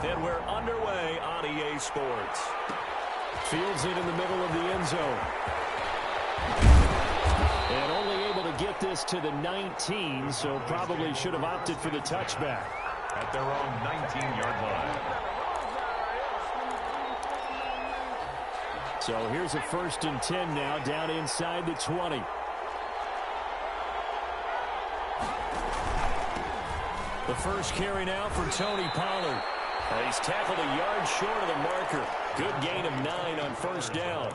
and we're underway on EA Sports. Fields it in the middle of the end zone. And only able to get this to the 19, so probably should have opted for the touchback. At their own 19-yard line. So here's a 1st and 10 now, down inside the 20. The first carry now for Tony Pollard. He's tackled a yard short of the marker. Good gain of 9 on 1st down.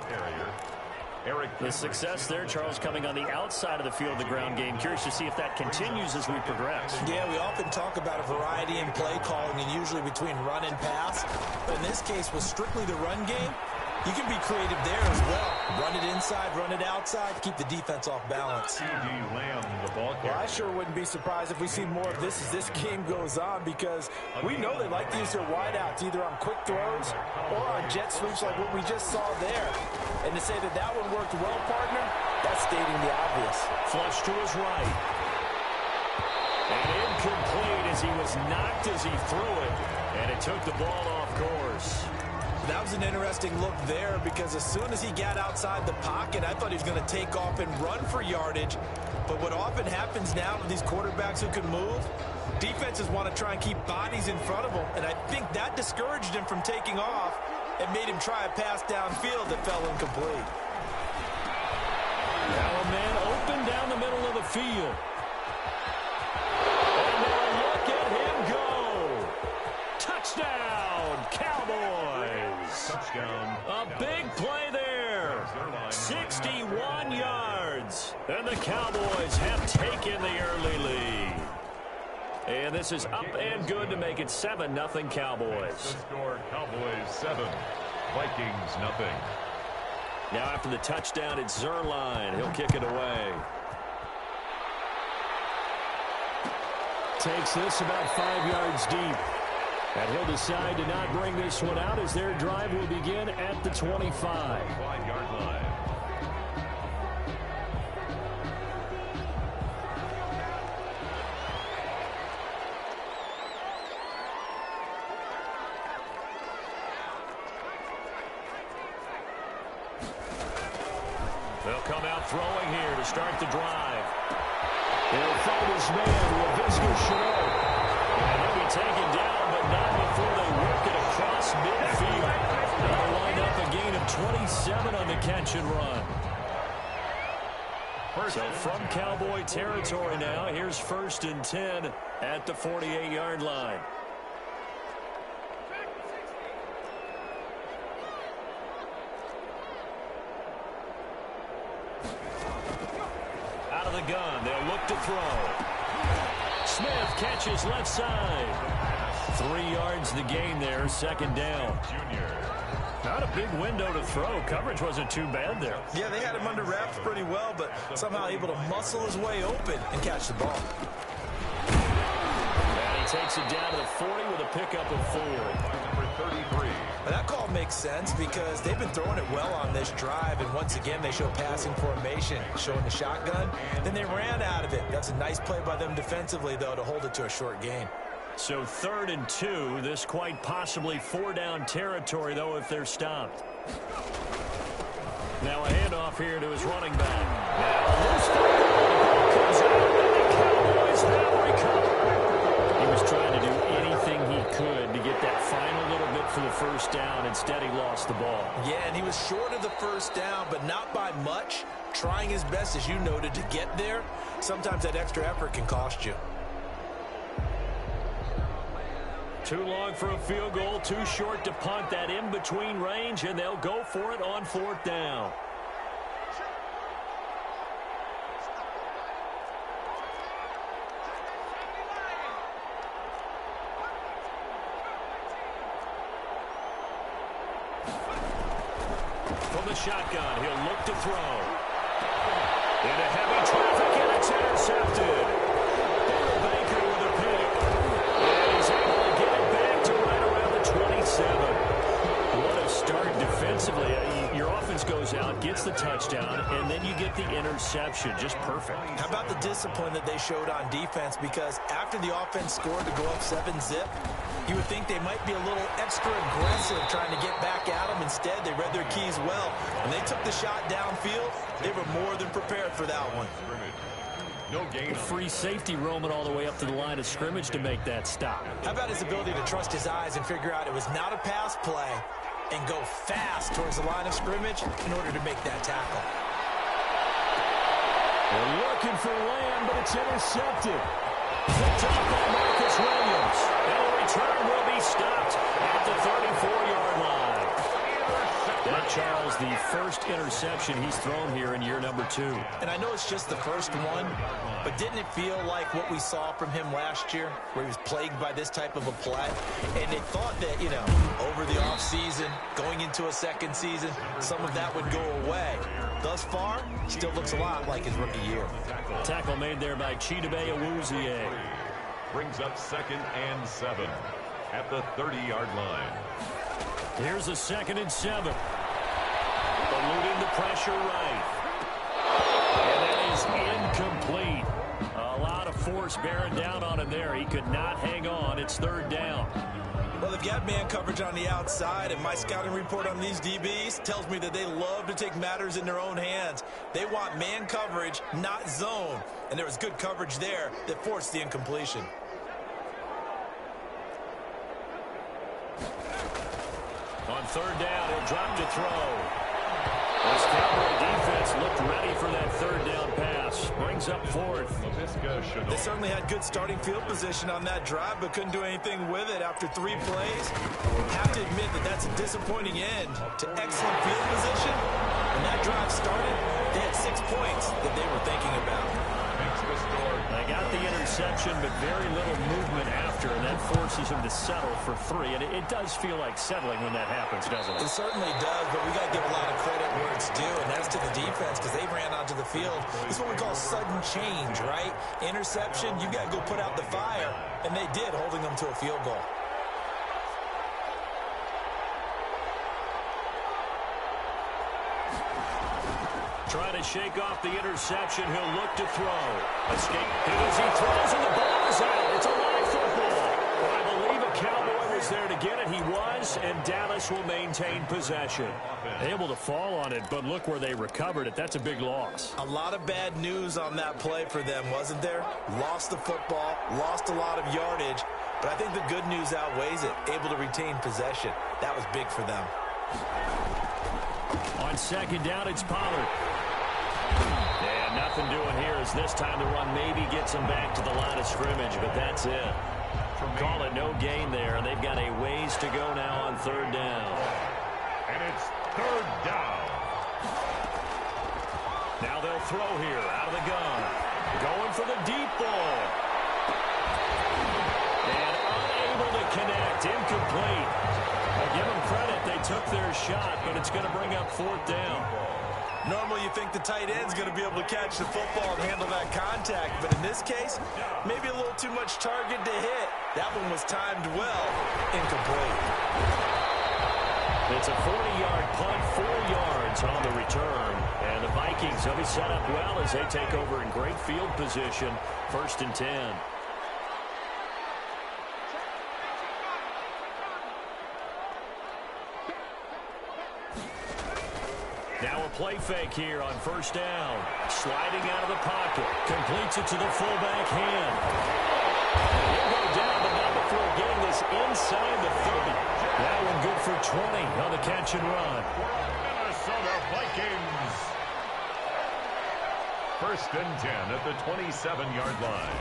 The success there, Charles, coming on the outside of the field, the ground game. Curious to see if that continues as we progress. Yeah, we often talk about a variety in play calling and usually between run and pass. But in this case, with strictly the run game, you can be creative there as well. Run it inside, run it outside, keep the defense off balance. Well, I sure wouldn't be surprised if we see more of this as this game goes on, because we know they like to use their wideouts either on quick throws or on jet sweeps like what we just saw there. And to say that that one worked well, partner, that's stating the obvious. Flush to his right. And incomplete as he was knocked as he threw it. And it took the ball off course. That was an interesting look there, because as soon as he got outside the pocket, I thought he was going to take off and run for yardage. But what often happens now with these quarterbacks who can move, defenses want to try and keep bodies in front of them. And I think that discouraged him from taking off and made him try a pass downfield that fell incomplete. Now a man open down the middle of the field. And now look at him go. Touchdown, Cowboys. Touchdown. A big play there. 61 yards. And the Cowboys have taken the early lead. And this is up and good to make it 7-0 Cowboys. The score, Cowboys 7, Vikings 0. Now after the touchdown, it's Zerline. He'll kick it away. Takes this about 5 yards deep. And he'll decide to not bring this one out as their drive will begin at the 25. 5-yard line. They'll come out throwing here to start the drive. He'll find his man, LaVisca Chenault. And he'll be taken down, but not before they work it across midfield. They'll wind up a gain of 27 on the catch and run. So from Cowboy territory now, here's 1st and 10 at the 48-yard line. Out of the gun, they'll look to throw. Smith catches left side. 3 yards the gain there, 2nd down. Junior. Not a big window to throw. Coverage wasn't too bad there. Yeah, they had him under wraps pretty well, but somehow able to muscle his way open and catch the ball. And he takes it down to the 40 with a pickup of 4. Number 33. But that call makes sense because they've been throwing it well on this drive, and once again they show passing formation, showing the shotgun. Then they ran out of it. That's a nice play by them defensively, though, to hold it to a short gain. So 3rd and 2. This quite possibly 4-down territory, though, if they're stopped. Now a handoff here to his running back. Now loose ball comes out, and the Cowboys have recovered. He was trying to do anything he could to get that final little bit for the 1st down. Instead, he lost the ball. Yeah, and he was short of the 1st down, but not by much. Trying his best, as you noted, to get there. Sometimes that extra effort can cost you. Too long for a field goal, too short to punt. That in-between range, and they'll go for it on 4th down. From the shotgun, he'll look to throw. Into heavy traffic, and it's intercepted. Baker with a pick. And he's able to get it back to right around the 27. What a start defensively. Your offense goes out, gets the touchdown, and then you get the interception. Just perfect. How about the discipline that they showed on defense? Because after the offense scored to go up 7-zip, You would think they might be a little extra aggressive trying to get back at them. Instead, they read their keys well. When they took the shot downfield, they were more than prepared for that one. No gain. Free safety roaming all the way up to the line of scrimmage to make that stop. How about his ability to trust his eyes and figure out it was not a pass play and go fast towards the line of scrimmage in order to make that tackle. They're looking for Lamb, but it's intercepted. Picked up by Marcus Williams. And the return will be stopped at the 34-yard line. That, Charles, the first interception he's thrown here in year number 2. And I know it's just the first one, but didn't it feel like what we saw from him last year, where he was plagued by this type of a play? And they thought that, you know, over the offseason, going into a second season, some of that would go away. Thus far, still looks a lot like his rookie year. Tackle made there by Chidobe Awuzie. Brings up 2nd and 7 at the 30-yard line. Here's a 2nd and 7. Eluding the pressure right. And that is incomplete. A lot of force bearing down on him there. He could not hang on. It's 3rd down. Well, they've got man coverage on the outside, and my scouting report on these DBs tells me that they love to take matters in their own hands. They want man coverage, not zone. And there was good coverage there that forced the incompletion. On 3rd down, he'll drop to throw. This Cowboy defense looked ready for that 3rd down pass. Brings up 4th. They certainly had good starting field position on that drive, but couldn't do anything with it after 3 plays. Have to admit that that's a disappointing end to excellent field position. When that drive started, they had 6 points that they were thinking about. They got the interception, but very little movement after, and that forces them to settle for 3. And it does feel like settling when that happens, doesn't it? It certainly does, but we got to give a lot of credit where it's due, and that's to the defense, because they ran onto the field. This is what we call sudden change, right? Interception, you got to go put out the fire, and they did, holding them to a field goal. Trying to shake off the interception. He'll look to throw. Escape. As he throws, and the ball is out. It's a live football. Well, I believe a Cowboy was there to get it. He was, and Dallas will maintain possession. Able to fall on it, but look where they recovered it. That's a big loss. A lot of bad news on that play for them, wasn't there? Lost the football, lost a lot of yardage, but I think the good news outweighs it. Able to retain possession. That was big for them. On 2nd down, it's Pollard. Yeah, nothing doing here as this time the run maybe gets them back to the line of scrimmage, but that's it. Call it no gain there, and they've got a ways to go now on 3rd down. And it's 3rd down. Now they'll throw here out of the gun. Going for the deep ball. And unable to connect. Incomplete. I give them credit. They took their shot, but it's going to bring up 4th down. Normally you think the tight end's going to be able to catch the football and handle that contact, but in this case, maybe a little too much target to hit. That one was timed well. Incomplete. It's a 40-yard punt, 4 yards on the return. And the Vikings will be set up well as they take over in great field position. 1st and 10. Now a play fake here on 1st down. Sliding out of the pocket. Completes it to the fullback hand. He'll go down, but not before getting this inside the 30. That one good for 20 on the catch and run. Minnesota Vikings. 1st and 10 at the 27-yard line.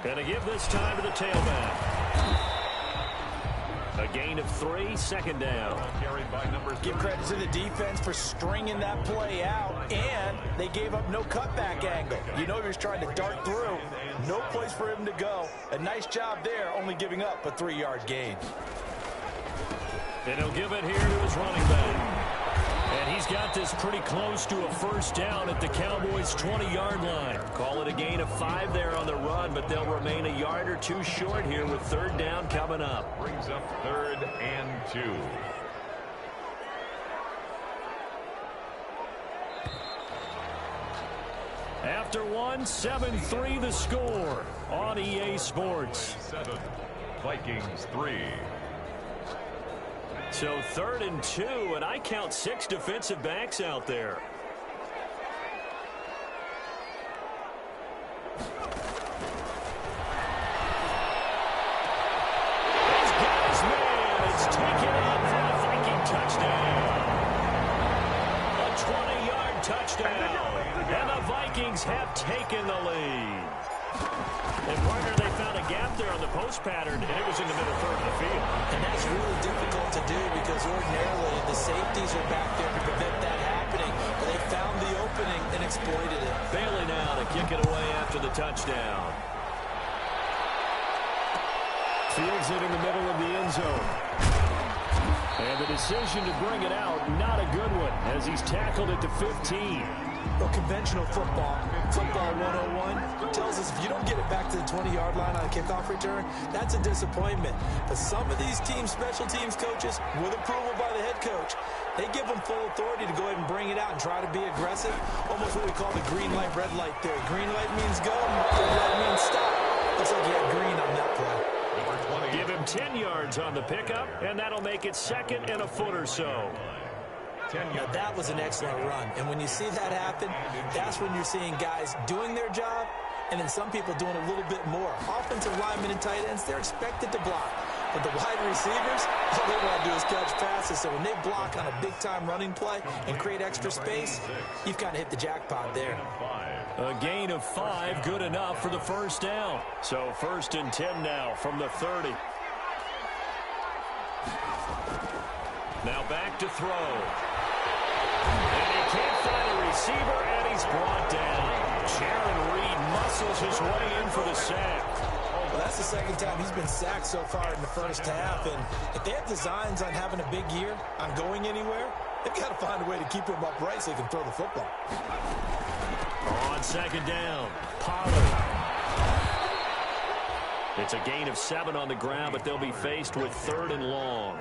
Gonna give this time to the tailback. A gain of 3, 2nd down. Give credit to the defense for stringing that play out, and they gave up no cutback angle. You know he was trying to dart through. No place for him to go. A nice job there, only giving up a 3-yard gain. And he'll give it here to his running back. And he's got this pretty close to a 1st down at the Cowboys' 20-yard line. Call it a gain of 5 there on the run, but they'll remain a yard or 2 short here with 3rd down coming up. Brings up 3rd and 2. After one, 7-3 the score on EA Sports. Vikings 3. So 3rd and 2, and I count 6 defensive backs out there. He's got his man. It's taken out for a Viking touchdown. A 20-yard touchdown. And the Vikings have taken the lead. And partner, they found a gap there on the post pattern, and it was in the middle third of the field. And that's really difficult to do because ordinarily the safeties are back there to prevent that happening. But they found the opening and exploited it. Bailey now to kick it away after the touchdown. Fields it in the middle of the end zone. And the decision to bring it out, not a good one, as he's tackled at the 15. Well, conventional football 101, tells us if you don't get it back to the 20-yard line on a kickoff return, that's a disappointment. But some of these teams, special teams coaches, with approval by the head coach, they give them full authority to go ahead and bring it out and try to be aggressive. Almost what we call the green light, red light theory. Green light means go, red light means stop. Looks like he had green on that play. Give him 10 yards on the pickup, and that'll make it 2nd and a foot or so. Now, that was an excellent run. And when you see that happen, that's when you're seeing guys doing their job and then some people doing a little bit more. Offensive linemen and tight ends, they're expected to block. But the wide receivers, all they want to do is catch passes. So when they block on a big-time running play and create extra space, you've kind of hit the jackpot there. A gain of 5, good enough for the first down. So 1st and 10 now from the 30. Now back to throw. And he can't find a receiver, and he's brought down. Jaron Reed muscles his way in for the sack. Well, that's the 2nd time he's been sacked so far in the first half. And if they have designs on having a big year, on going anywhere, they've got to find a way to keep him upright so he can throw the football. On 2nd down, Pollard. It's a gain of 7 on the ground, but they'll be faced with 3rd and long.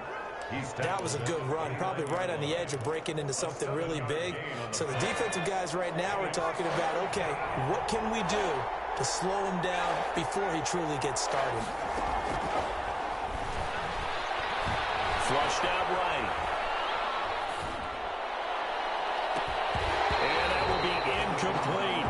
That was a good run, probably right on the edge of breaking into something really big. So the defensive guys right now are talking about, okay, what can we do to slow him down before he truly gets started? Flushed out right. And that will be incomplete.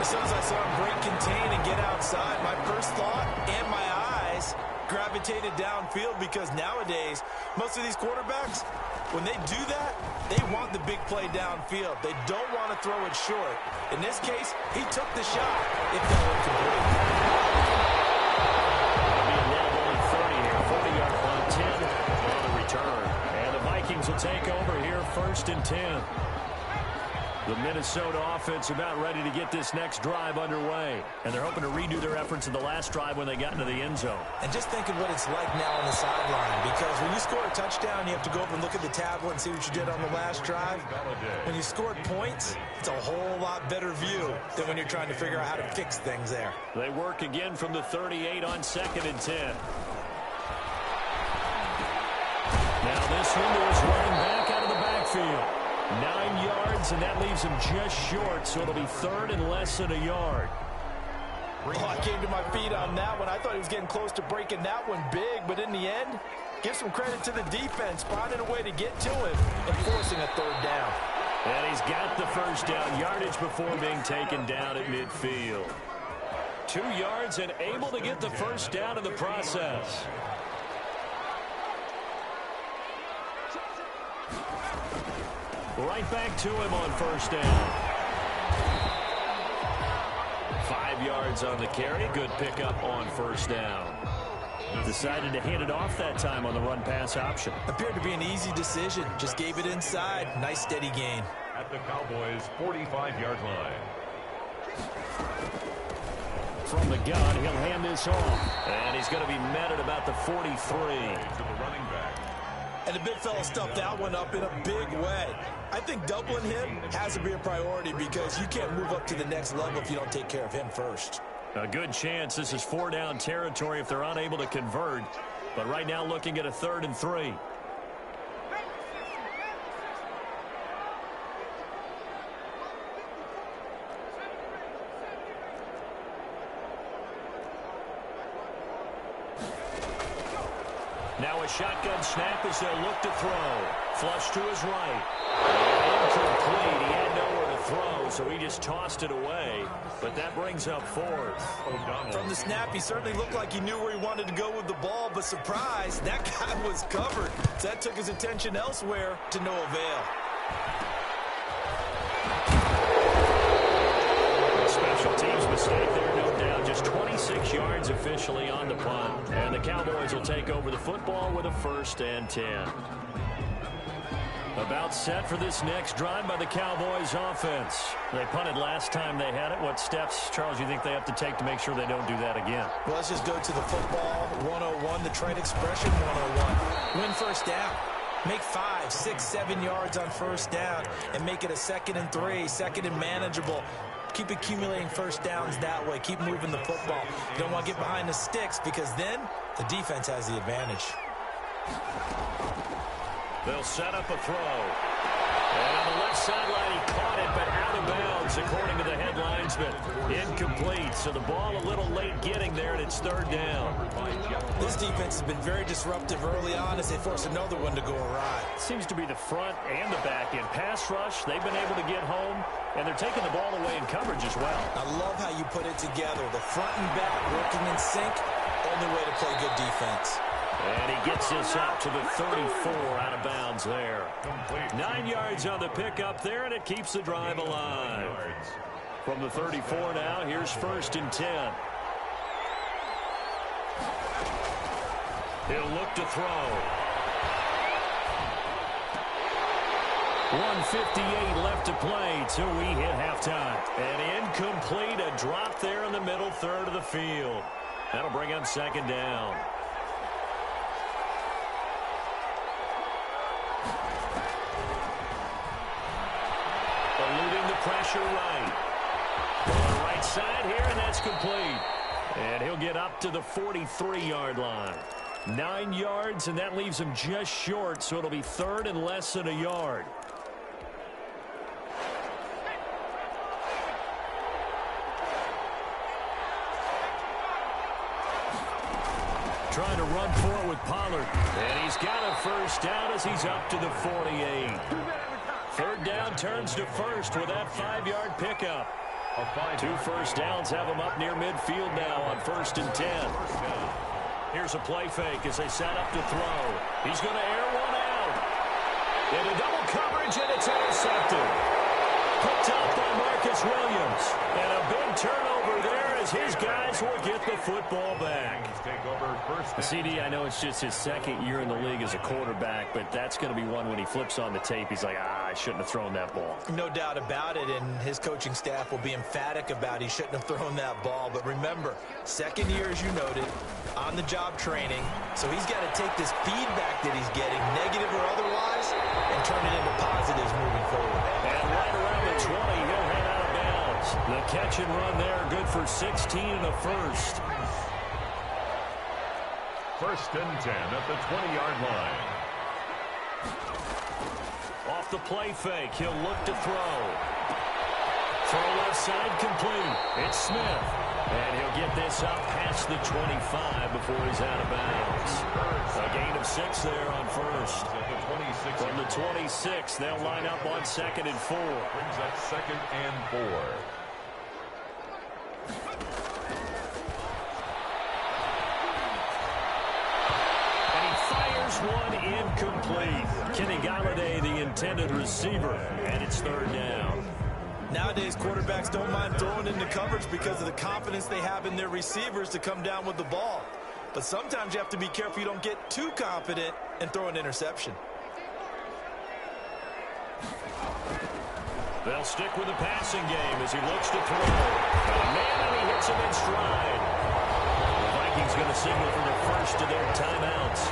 As soon as I saw him break contain and get outside, my first thought and my eyes gravitated downfield because nowadays, most of these quarterbacks, when they do that, they want the big play downfield. They don't want to throw it short. In this case, he took the shot. It fell incomplete. That'll be a little only 30 here. 40-yard punt, 10 on the return. And the Vikings will take over here 1st and 10. The Minnesota offense about ready to get this next drive underway. And they're hoping to redo their efforts in the last drive when they got into the end zone. And just think of what it's like now on the sideline. Because when you score a touchdown, you have to go over and look at the tablet and see what you did on the last drive. When you scored points, it's a whole lot better view than when you're trying to figure out how to fix things there. They work again from the 38 on 2nd and 10. Now this one is running back out of the backfield. 9 yards, and that leaves him just short, so it'll be 3rd and less than a yard. Oh, I came to my feet on that one. I thought he was getting close to breaking that one big, but in the end, give some credit to the defense, finding a way to get to him and forcing a 3rd down. And he's got the first down yardage before being taken down at midfield. 2 yards and able to get the first down in the process. Right back to him on 1st down. 5 yards on the carry. Good pickup on 1st down. Decided to hand it off that time on the run-pass option. Appeared to be an easy decision. Just gave it inside. Nice steady gain. At the Cowboys' 45-yard line. From the gun, he'll hand this off. And he's going to be met at about the 43. To the running back. And the big fella stuffed that one up in a big way. I think doubling him has to be a priority because you can't move up to the next level if you don't take care of him first. A good chance this is 4-down territory if they're unable to convert. But right now looking at a 3rd and 3. Now a shotgun snap as they'll look to throw. Flush to his right. Incomplete. He had nowhere to throw, so he just tossed it away. But that brings up fourth. From the snap, he certainly looked like he knew where he wanted to go with the ball, but surprise, that guy was covered. So that took his attention elsewhere to no avail. Special teams mistake there, no doubt. Just 26 yards officially on the punt. And the Cowboys will take over the football with a 1st and 10. About set for this next drive by the Cowboys offense. They punted last time they had it. What steps, Charles, you think they have to take to make sure they don't do that again? Well, let's just go to the football 101, the trade expression 101. Win first down. Make 5, 6, 7 yards on first down and make it a 2nd and 3, 2nd and manageable. Keep accumulating first downs that way. Keep moving the football. You don't want to get behind the sticks because then the defense has the advantage. They'll set up a throw. And on the left sideline, he caught it, but out of bounds, according to the head linesman. Incomplete, so the ball a little late getting there, and it's 3rd down. This defense has been very disruptive early on as they force another one to go awry. Seems to be the front and the back end. Pass rush, they've been able to get home, and they're taking the ball away in coverage as well. I love how you put it together. The front and back working in sync, only way to play good defense. And he gets this up to the 34, out of bounds there. 9 yards on the pickup there, and it keeps the drive alive. From the 34 now, here's 1st and 10. He'll look to throw. 1:58 left to play till we hit halftime. And incomplete, a drop there in the middle third of the field. That'll bring up 2nd down. Eluding the pressure right. On the right side here, and that's complete. And he'll get up to the 43-yard line. 9 yards, and that leaves him just short, so it'll be 3rd and less than a yard. Trying to run for it with Pollard. And he's got a 1st down as he's up to the 48. 3rd down turns to 1st with that 5-yard pickup. 2 first downs have him up near midfield now on 1st and 10. Here's a play fake as they set up to throw. He's going to air one out. Into double coverage, and it's intercepted. Picked up by Marcus Williams. And a big turnover there as his guys will get the football back. CD, I know it's just his 2nd year in the league as a quarterback, but that's going to be one when he flips on the tape, he's like, I shouldn't have thrown that ball. No doubt about it, and his coaching staff will be emphatic about he shouldn't have thrown that ball. But remember, 2nd year, as you noted, on-the-job training, so he's got to take this feedback that he's getting, negative or otherwise, and turn it into positives moving forward. And right around the 20, he'll head out of bounds. The catch and run there, good for 16 and a 1st. 1st and 10 at the 20-yard line. Off the play fake, he'll look to throw. Throw left side complete. It's Smith. And he'll get this up past the 25 before he's out of bounds. A gain of 6 there on 1st. From the 26, they'll line up on 2nd and 4. Brings up 2nd and 4. One incomplete. Kenny Galladay, the intended receiver, and it's 3rd down. Nowadays, quarterbacks don't mind throwing into coverage because of the confidence they have in their receivers to come down with the ball. But sometimes you have to be careful you don't get too confident and throw an interception. They'll stick with the passing game as he looks to throw. Got a man, and he hits him in stride. The Vikings going to signal for the first of their timeouts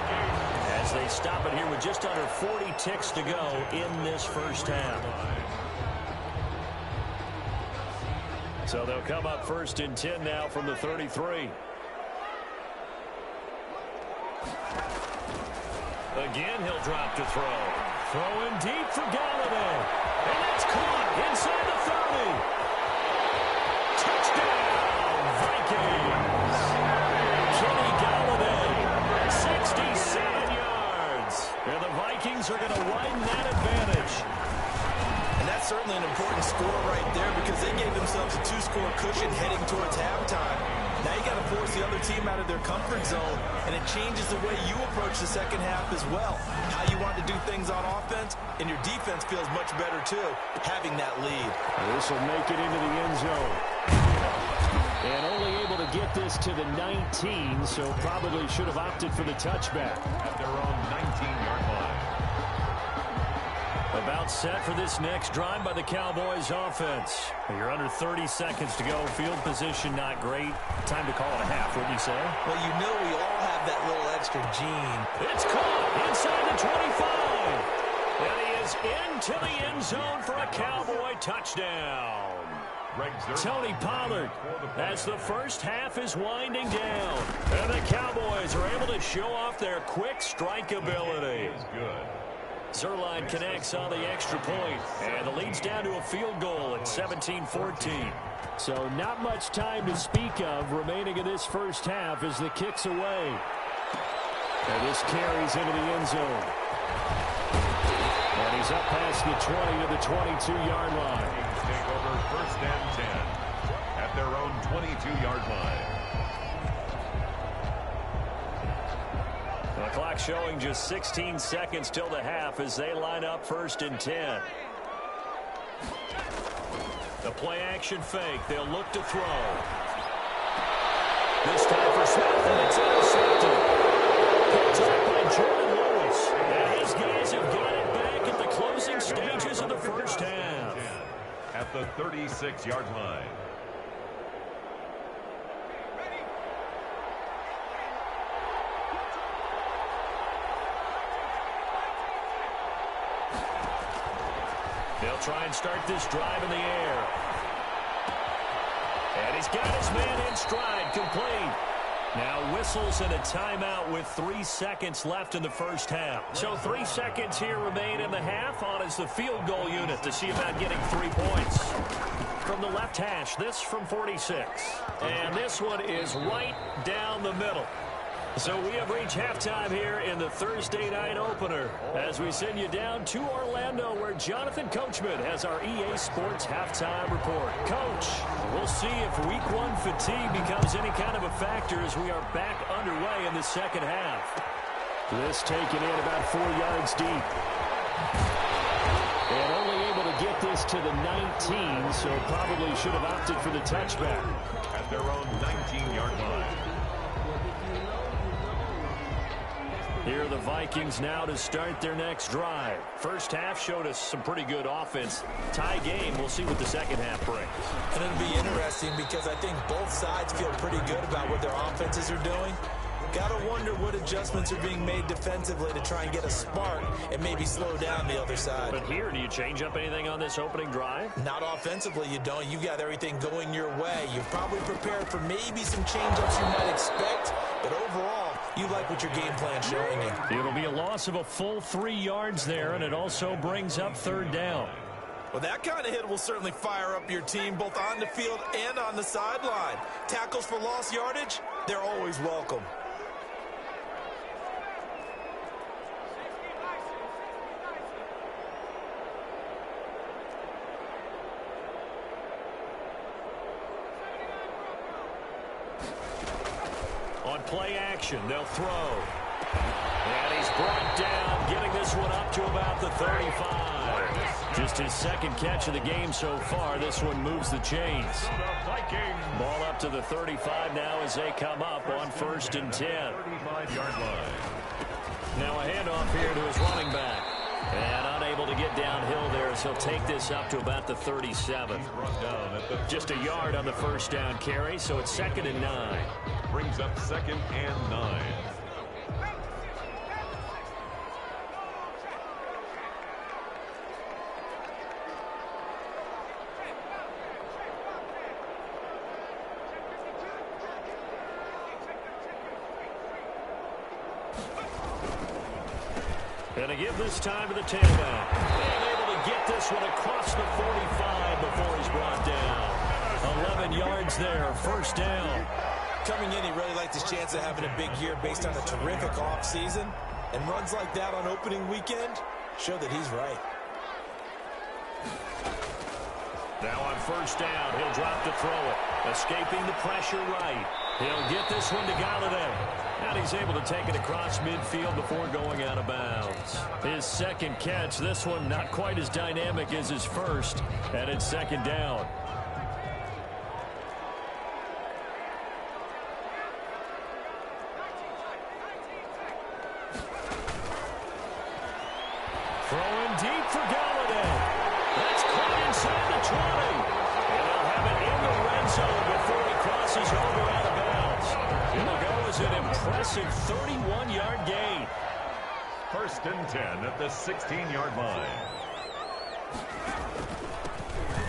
as they stop it here with just under 40 ticks to go in this first half. So they'll come up 1st and 10 now from the 33. Again, he'll drop to throw. Throwing deep for Galladay. And that's caught inside the 30. Touchdown, Vikings. Kenny Galladay, 67 Cowboys are going to widen that advantage. And that's certainly an important score right there because they gave themselves a 2-score cushion heading towards halftime. Now you got to force the other team out of their comfort zone, and it changes the way you approach the second half as well. How you want to do things on offense, and your defense feels much better too, having that lead. This will make it into the end zone. And only able to get this to the 19, so probably should have opted for the touchback. At their own 19-yard line. About set for this next drive by the Cowboys offense. You're under 30 seconds to go. Field position not great. Time to call it a half, wouldn't you say? Well, you know we all have that little extra gene. It's caught inside the 25. And he is into the end zone for a Cowboy touchdown. Tony Pollard as the first half is winding down. And the Cowboys are able to show off their quick strike ability. Zerline connects on the extra point, and the lead's down to a field goal at 17-14. So not much time to speak of remaining in this first half as the kick's away. And this carries into the end zone. And he's up past the 20 to the 22-yard line. Take over first and 10 at their own 22-yard line. The clock showing just 16 seconds till the half as they line up first and 10. The play action fake. They'll look to throw. This time for Smith, and it's intercepted. Picked up by Jordan Lewis. And his guys have got it back at the closing stages of the first half. At the 36-yard line. They'll try and start this drive in the air. And he's got his man in stride, complete. Now whistles and a timeout with 3 seconds left in the first half. So 3 seconds here remain in the half. On is the field goal unit to see about getting 3 points. From the left hash, this from 46. And this one is right down the middle. So we have reached halftime here in the Thursday night opener as we send you down to Orlando where Jonathan Coachman has our EA Sports halftime report. Coach, we'll see if week 1 fatigue becomes any kind of a factor as we are back underway in the second half. This taken in about 4 yards deep. And only able to get this to the 19, so probably should have opted for the touchback. At their own 19-yard line. Here are the Vikings now to start their next drive. First half showed us some pretty good offense. Tie game. We'll see what the second half brings. And it'll be interesting because I think both sides feel pretty good about what their offenses are doing. Got to wonder what adjustments are being made defensively to try and get a spark and maybe slow down the other side. But here, do you change up anything on this opening drive? Not offensively, you don't. You've got everything going your way. You've probably prepared for maybe some change-ups you might expect, but overall, you like what your game plan's showing you. It'll be a loss of a full 3 yards there, and it also brings up third down. Well, that kind of hit will certainly fire up your team both on the field and on the sideline. Tackles for lost yardage, they're always welcome. On play action, they'll throw. And he's brought down, getting this one up to about the 35. Just his second catch of the game so far. This one moves the chains. Ball up to the 35 now as they come up on first and 10. 35-yard line. Now a handoff here to his running back. And unable to get downhill there as he'll take this up to about the 37. Just a yard on the first down carry, so it's 2nd and 9. Brings up 2nd and 9. And to give this time to the tailback. And able to get this one across the 45 before he's brought down. 11 yards there, first down. Coming in, he really liked his chance of having a big year based on a terrific offseason. And runs like that on opening weekend, show that he's right. Now on first down, he'll drop to throw it. Escaping the pressure right. He'll get this one to Galladay. And he's able to take it across midfield before going out of bounds. His second catch, this one not quite as dynamic as his first. And it's second down. Throwing deep for Galladay. That's caught inside the 20. And they'll have it in the red zone before he crosses over out of bounds. It'll go as an impressive 31-yard gain. First and 10 at the 16-yard line.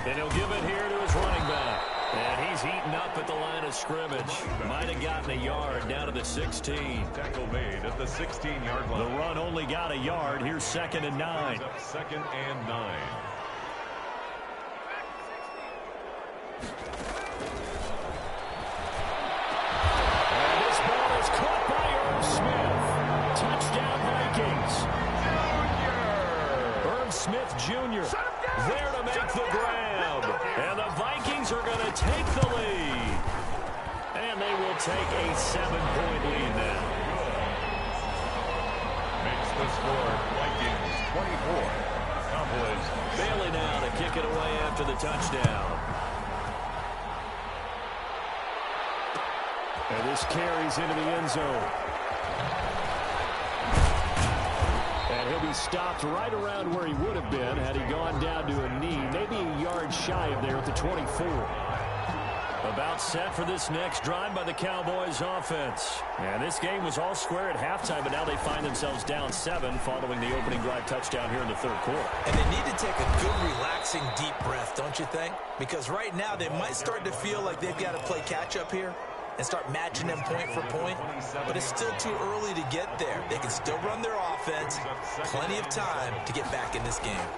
And he'll give it here to his running back. And he's eaten up at the line of scrimmage. Might have gotten a yard down to the 16. Tackle made at the 16-yard line. The run only got a yard. Here's 2nd and 9. Second and 9. And this ball is caught by Irv Smith. Touchdown Vikings. Irv Smith Jr. there to make the grab. And the Vikings are going to take the lead. And they will take a 7-point lead now. Makes the score Vikings 24. Cowboys. Bailey now to kick it away after the touchdown. And this carries into the end zone. And he'll be stopped right around where he would have been had he gone down to a knee, maybe a yard shy of there at the 24. About set for this next drive by the Cowboys offense. And this game was all square at halftime, but now they find themselves down 7 following the opening drive touchdown here in the third quarter. And they need to take a good, relaxing, deep breath, don't you think? Because right now they might start to feel like they've got to play catch-up here and start matching them point for point. But it's still too early to get there. They can still run their offense. Plenty of time to get back in this game.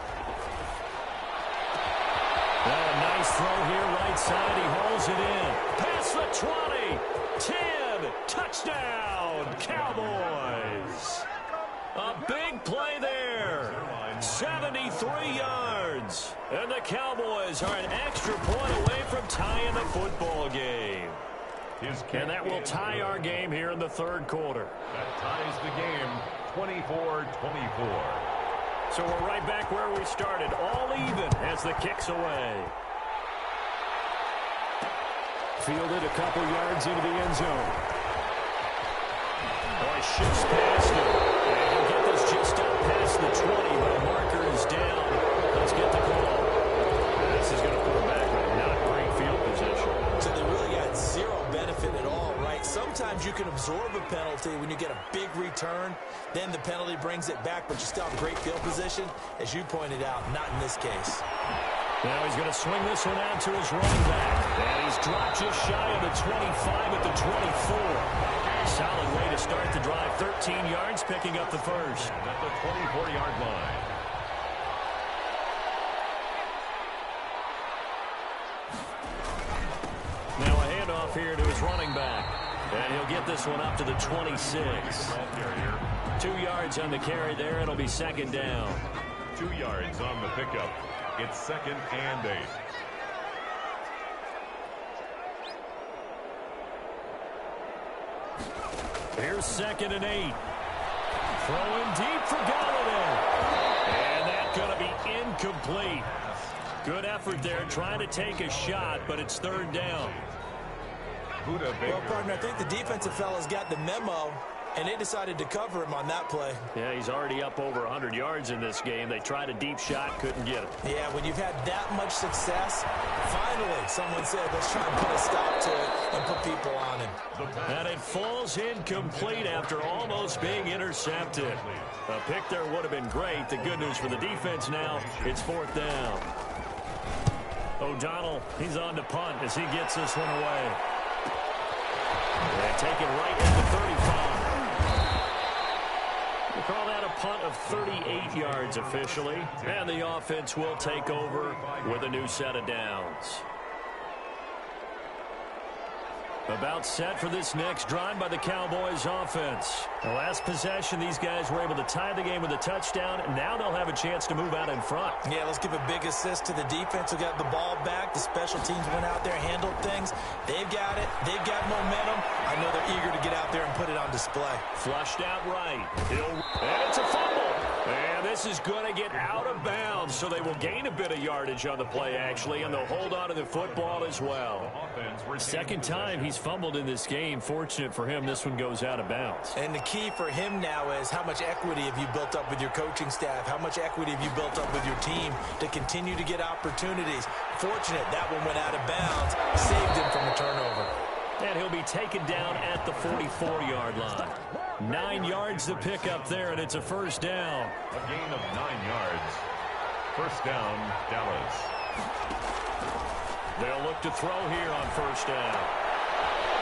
Well, a nice throw here right side. He hauls it in. Past the 20. 10. Touchdown, Cowboys. A big play there. 73 yards. And the Cowboys are an extra point away from tying the football game. And that will tie our game here in the third quarter. That ties the game 24-24. So we're right back where we started, all even as the kick's away. Fielded a couple yards into the end zone. Boy, shifts past him. And he'll get this just up past the 20, but a marker is down. Let's get the call. This is going to put him back with not great field position. So they really got zero benefit at all, right? Sometimes you can absorb a penalty when you get a big return. Then the penalty brings it back, but you still have great field position. As you pointed out, not in this case. Now he's going to swing this one out to his running back. And he's dropped just shy of the 25 at the 24. Solid way to start the drive. 13 yards, picking up the first. At the 24-yard line. Now a handoff here to his running back. And he'll get this one up to the 26. 2 yards on the carry there. It'll be second down. 2 yards on the pickup. It's 2nd and 8. Here's 2nd and 8. Throwing deep for Galladay. And that's going to be incomplete. Good effort there, trying to take a shot, but it's third down. Well, partner, I think the defensive fellas got the memo, and they decided to cover him on that play. Yeah, he's already up over 100 yards in this game. They tried a deep shot, couldn't get it. Yeah, when you've had that much success, finally someone said, let's try and put a stop to it and put people on him. And it falls incomplete after almost being intercepted. A pick there would have been great. The good news for the defense now, it's fourth down. O'Donnell, he's on to punt as he gets this one away. And take it right at the 35. We'll call that a punt of 38 yards officially. And the offense will take over with a new set of downs. About set for this next drive by the Cowboys offense. The last possession, these guys were able to tie the game with a touchdown, and now they'll have a chance to move out in front. Yeah, let's give a big assist to the defense who got the ball back. The special teams went out there, handled things. They've got it. They've got momentum. I know they're eager to get out there and put it on display. Flushed out right. And it's a fumble. And this is going to get out of bounds, so they will gain a bit of yardage on the play, actually, and they'll hold on to the football as well. Second time he's fumbled in this game. Fortunate for him, this one goes out of bounds. And the key for him now is how much equity have you built up with your coaching staff? How much equity have you built up with your team to continue to get opportunities? Fortunate that one went out of bounds, saved him from a turnover. And he'll be taken down at the 44-yard line. 9 yards to pick up there, and it's a first down. A gain of 9 yards. First down, Dallas. They'll look to throw here on first down.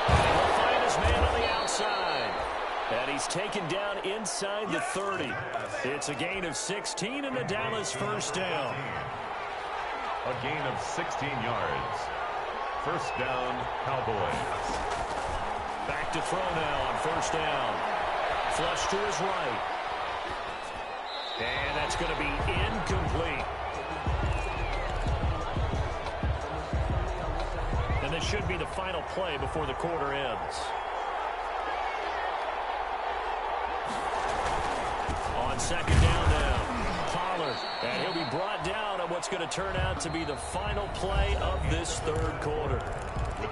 And he'll find his man on the outside. And he's taken down inside the 30. It's a gain of 16 and a Dallas first down. A gain of 16 yards. First down, Cowboys. Back to throw now on first down. Flush to his right. And that's going to be incomplete. And this should be the final play before the quarter ends. On second down now, Pollard. And he'll be brought down on what's going to turn out to be the final play of this third quarter.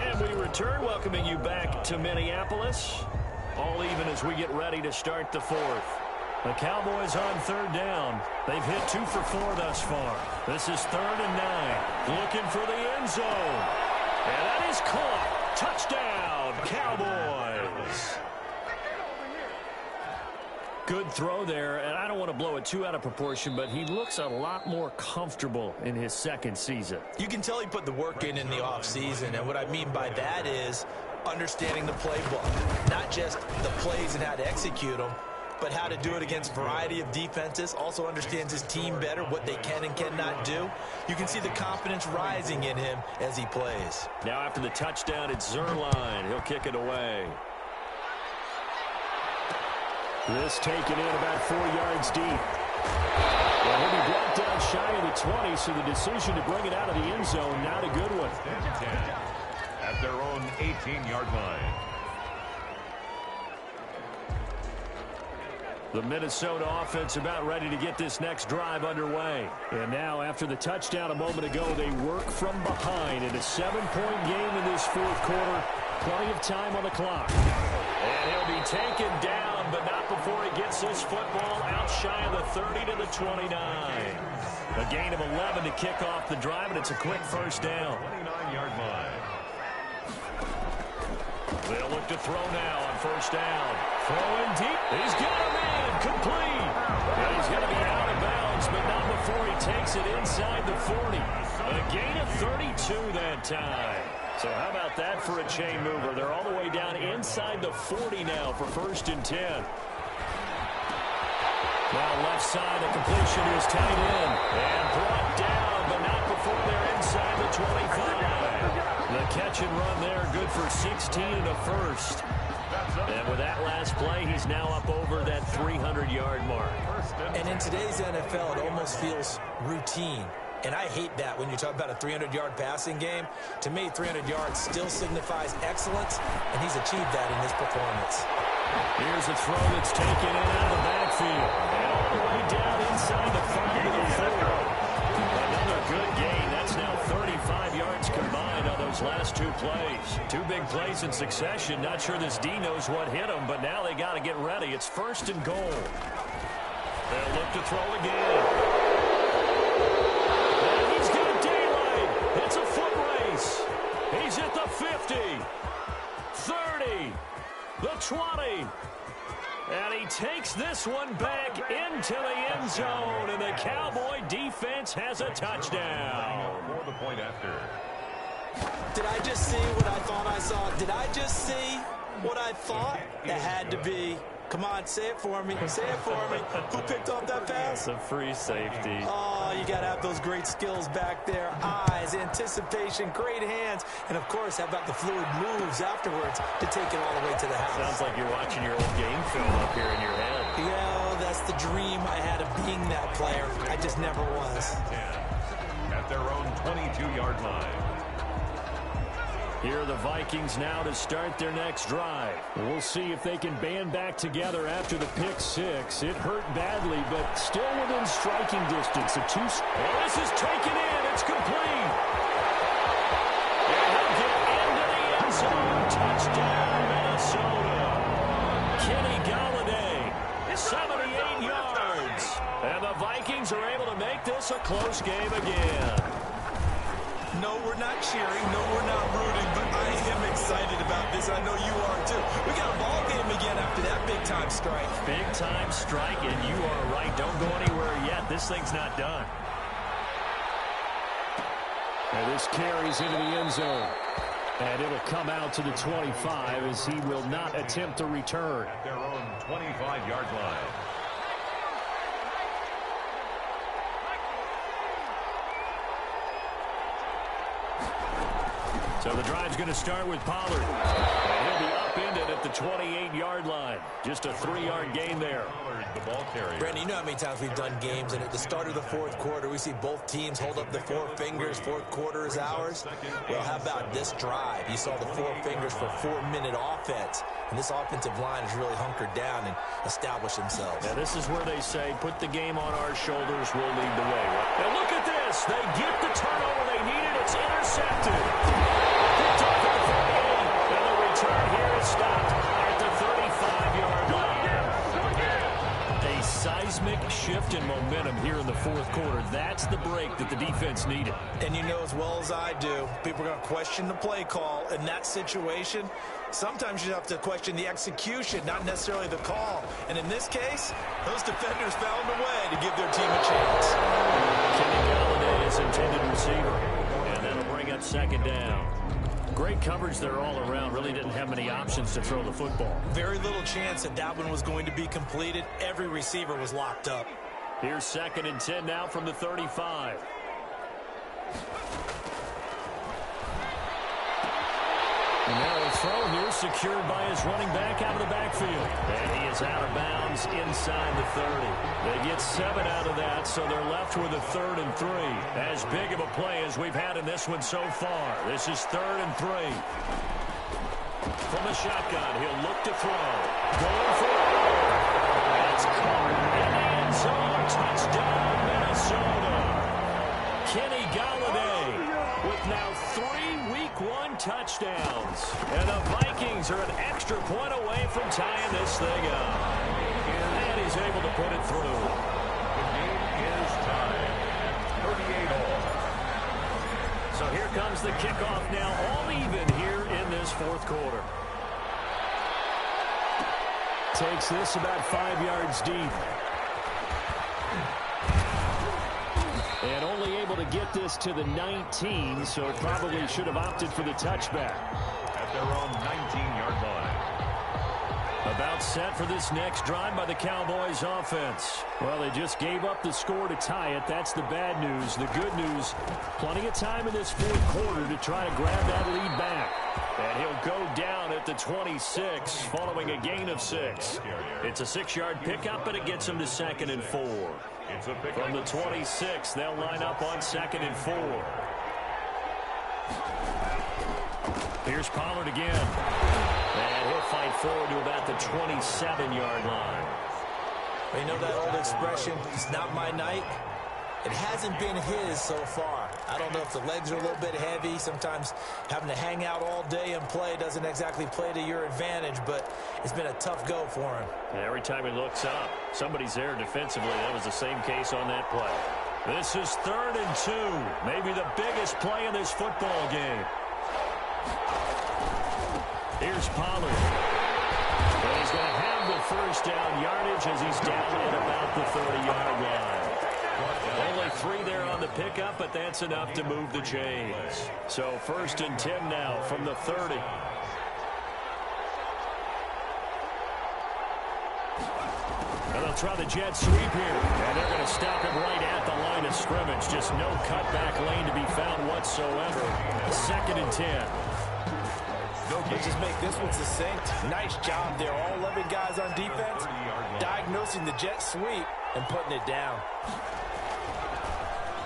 And we return, welcoming you back to Minneapolis. All even as we get ready to start the fourth. The Cowboys on third down. They've hit 2 for 4 thus far. This is 3rd and 9. Looking for the end zone. And that is caught. Touchdown, Cowboys. Good throw there, and I don't want to blow it too out of proportion, but he looks a lot more comfortable in his second season. You can tell he put the work in the offseason, and what I mean by that is understanding the playbook. Not just the plays and how to execute them, but how to do it against a variety of defenses. Also understands his team better, what they can and cannot do. You can see the confidence rising in him as he plays. Now after the touchdown, it's Zerline. He'll kick it away. This taken in about 4 yards deep. Well, he'll be brought down shy of the 20, so the decision to bring it out of the end zone, not a good one. At their own 18-yard line. The Minnesota offense about ready to get this next drive underway. And now, after the touchdown a moment ago, they work from behind in a 7-point game in this fourth quarter. Plenty of time on the clock. And he'll be taken down, but not before he gets this football out shy of the 30 to the 29. A gain of 11 to kick off the drive, and it's a quick first down. 29-yard line. They'll look to throw now on first down. Throwing deep. He's got a man. Complete. And he's going to be out of bounds, but not before he takes it inside the 40. A gain of 32 that time. So how about that for a chain mover? They're all the way down inside the 40 now for 1st and 10. Now left side, the completion is tight end. And brought down, but not before they're inside the 25. The catch and run there, good for 16 and a first. And with that last play, he's now up over that 300-yard mark. And in today's NFL, it almost feels routine. And I hate that when you talk about a 300-yard passing game. To me, 300 yards still signifies excellence, and he's achieved that in this performance. Here's a throw that's taken in out of the backfield. And all the way down inside the 5 to the 4. Another good gain. That's now 35 yards combined on those last 2 plays. 2 big plays in succession. Not sure this D knows what hit him, but now they got to get ready. It's 1st and goal. They'll look to throw again. It's a foot race. He's at the 50, 30, the 20. And he takes this one back into the end zone. And the Cowboy defense has a touchdown. For the point after. Did I just see what I thought I saw? Did I just see what I thought? That had to be Come on, say it for me. Say it for me. Who picked off that pass? It's a free safety. Oh, you got to have those great skills back there. Eyes, anticipation, great hands. And, of course, how about the fluid moves afterwards to take it all the way to the house? Sounds like you're watching your old game film up here in your head. Yeah, that's the dream I had of being that player. I just never was. At their own 22-yard line. Here are the Vikings now to start their next drive. We'll see if they can band back together after the pick six. It hurt badly, but still within striking distance. Well, this is taken in. It's complete. And he'll get into the end zone. Touchdown, Minnesota. Kenny Galladay, 78 yards. And the Vikings are able to make this a close game again. No, we're not cheering. No, we're not rooting. But I am excited about this. I know you are, too. We got a ball game again after that big-time strike. Big-time strike, and you are right. Don't go anywhere yet. This thing's not done. And this carries into the end zone. And it'll come out to the 25 as he will not attempt to return. At their own 25-yard line. So the drive's going to start with Pollard. And he'll be upended at the 28-yard line. Just a 3-yard gain there. Pollard, the ball carrier. Brandon, you know how many times we've done games, and at the start of the fourth quarter, we see both teams hold up the four fingers. Fourth quarter is ours. Well, how about this drive? You saw the four fingers for 4-minute offense. And this offensive line has really hunkered down and established themselves. Now, this is where they say, put the game on our shoulders, we'll lead the way. Now, look at this. They get the turnover they needed. It's intercepted. Picked off at the 48. And the return here is stopped at the 35-yard line. A seismic shift in momentum here in the fourth quarter. That's the break that the defense needed. And you know as well as I do, people are going to question the play call. In that situation, sometimes you have to question the execution, not necessarily the call. And in this case, those defenders found a way to give their team a chance. Kenny Galladay is intended receiver. And that'll bring up second down. Great coverage there all around. Really didn't have many options to throw the football. Very little chance that that one was going to be completed. Every receiver was locked up. Here's 2nd and 10 now from the 35. And now a throw here secured by his running back out of the backfield. And he is out of bounds inside the 30. They get 7 out of that, so they're left with a 3rd and 3. As big of a play as we've had in this one so far. This is 3rd and 3. From the shotgun, he'll look to throw. Going for it. That's caught in the end zone. Touchdown, Minnesota. Kenny Galladay with now 3 Week 1 touchdowns. And the Vikings are an extra point away from tying this thing up. And he's able to put it through. The game is tied at 38 all. So here comes the kickoff now, all even here in this fourth quarter. Takes this about 5 yards deep. And only able to get this to the 19, so probably should have opted for the touchback. At their own 19-yard line. About set for this next drive by the Cowboys offense. Well, they just gave up the score to tie it. That's the bad news. The good news, plenty of time in this fourth quarter to try to grab that lead back. And he'll go down at the 26 following a gain of 6. It's a 6-yard pickup, and it gets him to 2nd and 4. From the 26, they'll line up on 2nd and 4. Here's Pollard again. And he'll fight forward to about the 27-yard line. You know that old expression, it's not my night? It hasn't been his so far. I don't know if the legs are a little bit heavy. Sometimes having to hang out all day and play doesn't exactly play to your advantage, but it's been a tough go for him. And every time he looks up, somebody's there defensively. That was the same case on that play. This is 3rd and 2. Maybe the biggest play in this football game. Here's Pollard. And he's going to have the first down yardage as he's down at about the 30-yard line. Only 3 there on the pickup, but that's enough to move the chains. So 1st and 10 now from the 30. They'll try the jet sweep here. And they're going to stop it right at the line of scrimmage. Just no cutback lane to be found whatsoever. 2nd and 10. Let's just make this one succinct. Nice job there. All 11 guys on defense diagnosing the jet sweep and putting it down.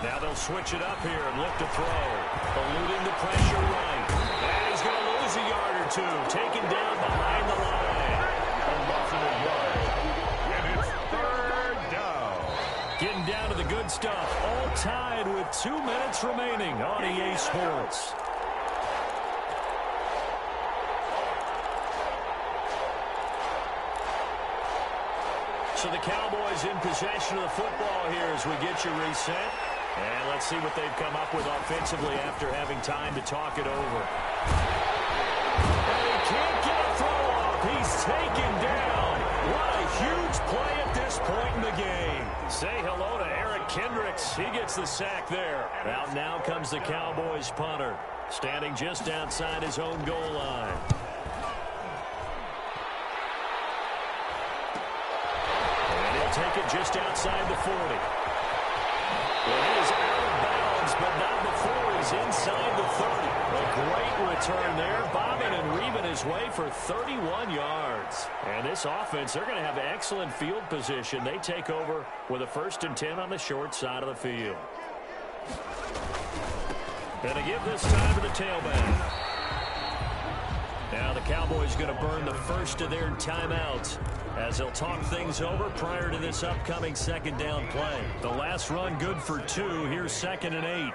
Now they'll switch it up here and look to throw. Eluding the pressure right. And he's going to lose a yard or two. Taken down behind the line. A loss of a yard. And it's 3rd down. Getting down to the good stuff. All tied with 2 minutes remaining on EA Sports. So the Cowboys in possession of the football here as we get you reset. And let's see what they've come up with offensively after having time to talk it over. And he can't get a throw off. He's taken down. What a huge play at this point in the game. Say hello to Eric Kendricks. He gets the sack there. Out now comes the Cowboys punter, standing just outside his own goal line. Take it just outside the 40. Well, he is out of bounds, but not before he's inside the 30. A great return there, bobbing and weaving his way for 31 yards. And this offense, they're going to have excellent field position. They take over with a 1st and 10 on the short side of the field. Going to give this time to the tailback. Now the Cowboys going to burn the first of their timeouts as they'll talk things over prior to this upcoming 2nd down play. The last run good for 2. Here's 2nd and 8.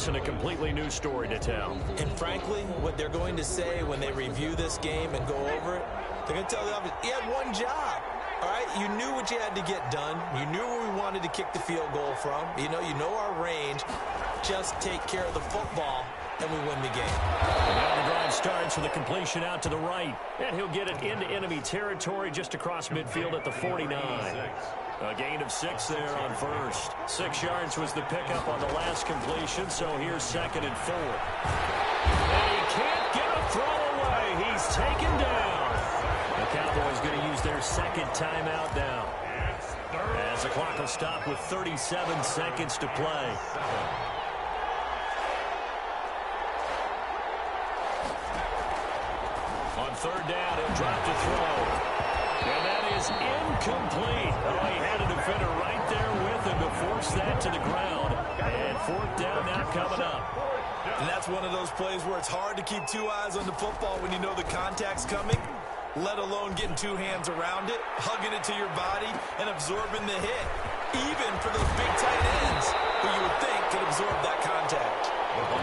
And a completely new story to tell. And frankly, what they're going to say when they review this game and go over it, they're going to tell the offense, you had one job. All right, you knew what you had to get done. You knew where we wanted to kick the field goal from. You know our range. Just take care of the football, and we win the game. And now the drive starts with a completion out to the right. And he'll get it into enemy territory just across midfield at the 49. A gain of 6 there on first. 6 yards was the pickup on the last completion, so here's 2nd and 4. And he can't get a throw away. He's taken down. The Cowboys going to use their 2nd timeout now, as the clock will stop with 37 seconds to play. On 3rd down, he'll drop to throw. And that is incomplete. Oh, he had a defender right there with him to force that to the ground. And 4th down now coming up. And that's one of those plays where it's hard to keep 2 eyes on the football when you know the contact's coming, let alone getting 2 hands around it, hugging it to your body, and absorbing the hit, even for those big tight ends who you would think could absorb that contact.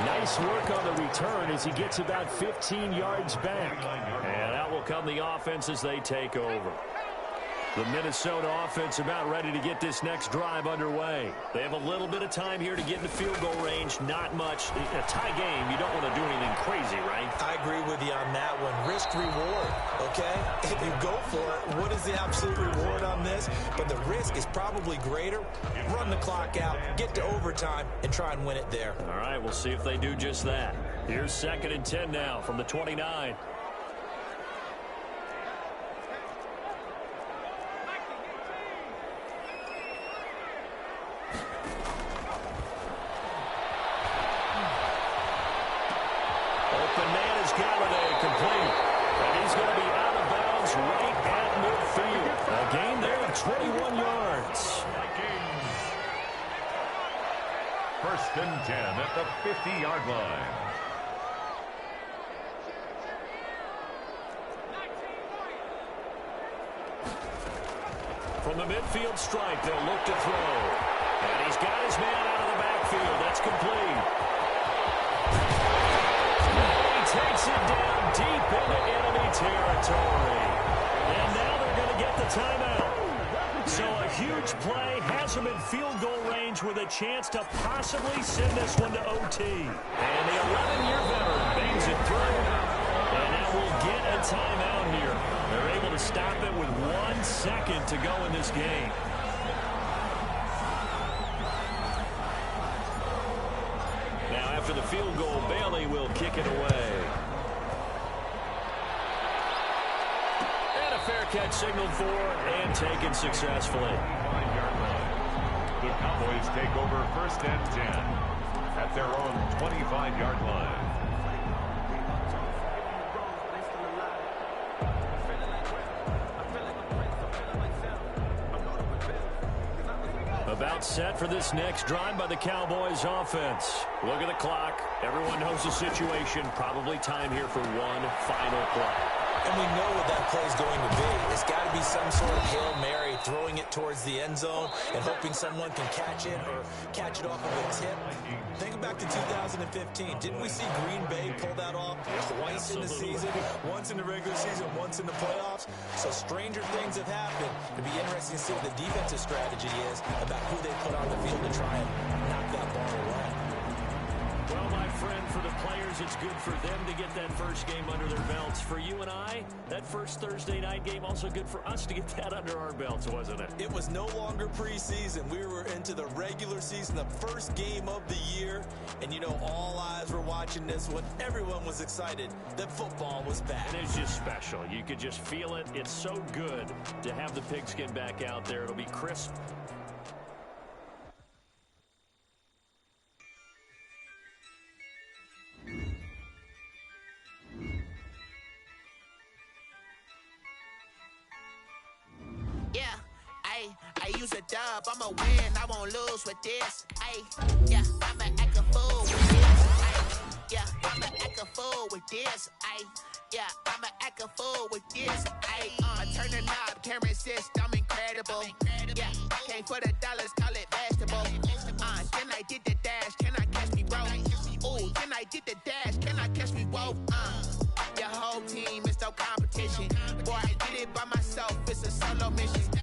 Nice work on the return as he gets about 15 yards back. And out will come the offense as they take over. The Minnesota offense about ready to get this next drive underway. They have a little bit of time here to get into field goal range. Not much. A tie game, you don't want to do anything crazy, right? I agree with you on that one. Risk-reward, okay? If you go for it, what is the absolute reward on this? But the risk is probably greater. Run the clock out, get to overtime, and try and win it there. All right, we'll see if they do just that. Here's 2nd and 10 now from the 29. Complete. And he's going to be out of bounds right at midfield. A gain there of 21 yards. Vikings. 1st and 10 at the 50-yard line. From the midfield stripe, they'll look to throw. And he's got his man out of the backfield. That's complete. Takes it down deep into enemy territory. And now they're going to get the timeout. So a huge play has him in field goal range with a chance to possibly send this one to OT. And the 11-year veteran bangs it through. moment to go in this game. Now, after the field goal, Bailey will kick it away. And a fair catch signaled for and taken successfully. The Cowboys take over 1st and 10 at their own 25-yard line. About set for this next drive by the Cowboys offense. Look at the clock. Everyone knows the situation. Probably time here for one final play. And we know what that play is going to be. It's got to be some sort of Hail Mary, throwing it towards the end zone and hoping someone can catch it or catch it off of a tip. Think back to 2015. Didn't we see Green Bay pull that off twice in the season? Once in the regular season, once in the playoffs. So stranger things have happened. It'd be interesting to see what the defensive strategy is about who they put on the field to try and knock that ball away. Well, my friend, for the players, it's good for them to get that first game under their belts. For you and I, that first Thursday night game, also good for us to get that under our belts, wasn't it? It was no longer preseason. We were into the regular season, the first game of the year. And, you know, all eyes were watching this one. Everyone was excited that football was back. And it's just special. You could just feel it. It's so good to have the pigskin back out there. It'll be crisp. I use a dub, I'ma win, I won't lose with this. Yeah, I'ma act a fool with this. Yeah, I'ma act a fool with this. Yeah, I'ma act a fool with this. Turn the knob, can't resist, I'm incredible. Yeah, came for the dollars, call it vegetable. Then I did the dash, can I catch me, bro? Ooh, then I did the dash, can I catch me, whoa? Your whole team is no competition. Boy, I did it by myself, it's a solo mission.